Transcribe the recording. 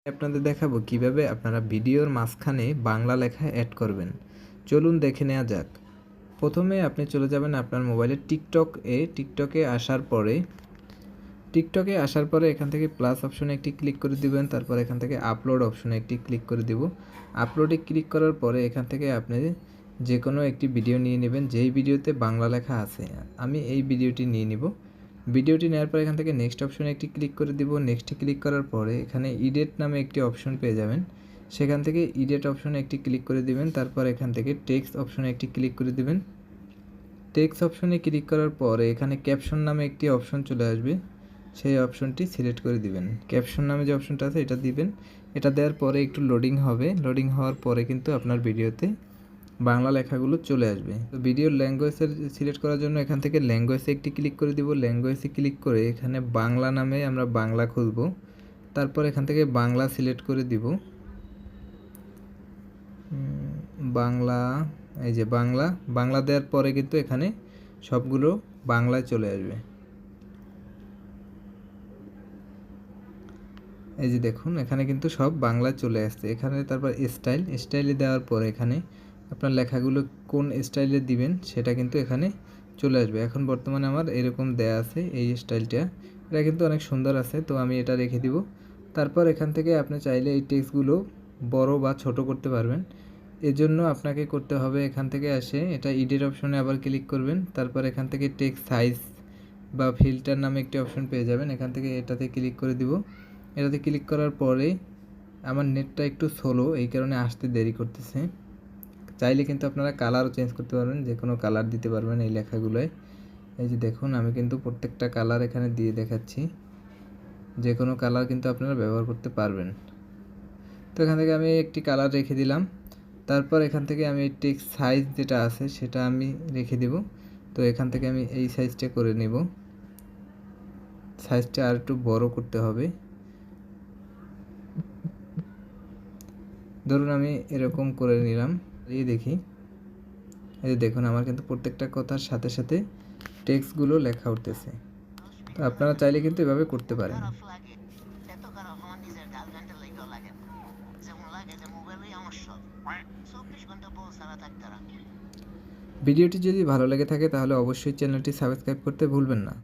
আপনাদের দেখাবো কিভাবে আপনারা ভিডিওর মাঝখানে বাংলা লেখা অ্যাড করবেন। চলুন দেখে নেওয়া যাক। প্রথমে আপনি চলে যাবেন আপনার মোবাইলে টিকটকে আসার পরে এখান থেকে প্লাস অপশনে একটি ক্লিক করে দিবেন। তারপর এখান থেকে আপলোড অপশনে একটি ক্লিক করে দিব। আপলোডে ক্লিক করার পরে এখান থেকে আপনি যে কোনো একটি ভিডিও নিয়ে নেবেন যেই ভিডিওতে বাংলা লেখা আছে। আমি এই ভিডিওটি নিয়ে নিব। ভিডিওটি নেওয়ার পর এখান থেকে নেক্সট অপশনে একটি ক্লিক করে দিব। নেক্সটে ক্লিক করার পরে এখানে এডিট নামে একটি অপশন পেয়ে যাবেন। সেখান থেকে এডিট অপশনে একটি ক্লিক করে দিবেন। তারপর এখান থেকে টেক্সট অপশনে একটি ক্লিক করে দিবেন। টেক্সট অপশনে ক্লিক করার পরে এখানে ক্যাপশন নামে একটি অপশন চলে আসবে, সেই অপশনটি সিলেক্ট করে দিবেন। ক্যাপশন নামে যে অপশনটা আছে এটা দিবেন। এটা দেওয়ার পরে একটু লোডিং হবে। লোডিং হওয়ার পরে কিন্তু আপনার ভিডিওতে বাংলা লেখাগুলো চলে আসবে। তো ভিডিওর ল্যাঙ্গুয়েজের সিলেক্ট করার জন্য এখান থেকে ল্যাঙ্গুয়েজে একটি ক্লিক করে দিব। ল্যাঙ্গুয়েজে ক্লিক করে এখানে বাংলা নামে আমরা বাংলা খুঁজব। তারপর এখান থেকে বাংলা সিলেক্ট করে দিব। বাংলা, এই যে বাংলা দেওয়ার পরে কিন্তু এখানে সবগুলো বাংলায় চলে আসবে। এই যে দেখুন এখানে কিন্তু সব বাংলায় চলে আসছে। এখানে তারপর স্টাইলে দেওয়ার পরে এখানে আপনার লেখাগুলো কোন স্টাইলে দিবেন সেটা কিন্তু এখানে চলে আসবে। এখন বর্তমানে আমার এরকম দেয়া আছে এই স্টাইলটা, এটা কিন্তু অনেক সুন্দর আছে, তো আমি এটা রেখে দিব। তারপর এখান থেকে আপনি চাইলে এই টেক্সটগুলো বড় বা ছোট করতে পারবেন। এজন্য আপনাকে করতে হবে এখান থেকে আসে এটা এডিট অপশনে আবার ক্লিক করবেন। তারপর এখান থেকে টেক্সট সাইজ বা ফিল্টার নামে একটি অপশন পেয়ে যাবেন। এখান থেকে এটাতে ক্লিক করে দিব। এটাতে ক্লিক করার পরে আমার নেটটা একটু স্লো, এই কারণে আসতে দেরি করতেছে। চাইলে কিন্তু আপনারা কালারও চেঞ্জ করতে পারবেন, যে কোনো কালার দিতে পারবেন এই লেখাগুলোয়। এই যে দেখুন আমি কিন্তু প্রত্যেকটা কালার এখানে দিয়ে দেখাচ্ছি, যে কোনো কালার কিন্তু আপনারা ব্যবহার করতে পারবেন। তো এখান থেকে আমি একটি কালার রেখে দিলাম। তারপর এখান থেকে আমি টেক্সট সাইজ যেটা আছে সেটা আমি রেখে দেব। তো এখান থেকে আমি এই সাইজটা করে নেব। সাইজটা আর একটু বড় করতে হবে। ধরুন আমি এরকম করে নিলাম। এই দেখি, এই যে দেখুন আমার কিন্তু প্রত্যেকটা কথার সাথে সাথে টেক্সটগুলো লেখা উঠতেছে। তো আপনারা চাইলে কিন্তু এভাবে করতে পারেন। ভিডিওটি যদি ভালো লেগে থাকে তাহলে অবশ্যই চ্যানেলটি সাবস্ক্রাইব করতে ভুলবেন না।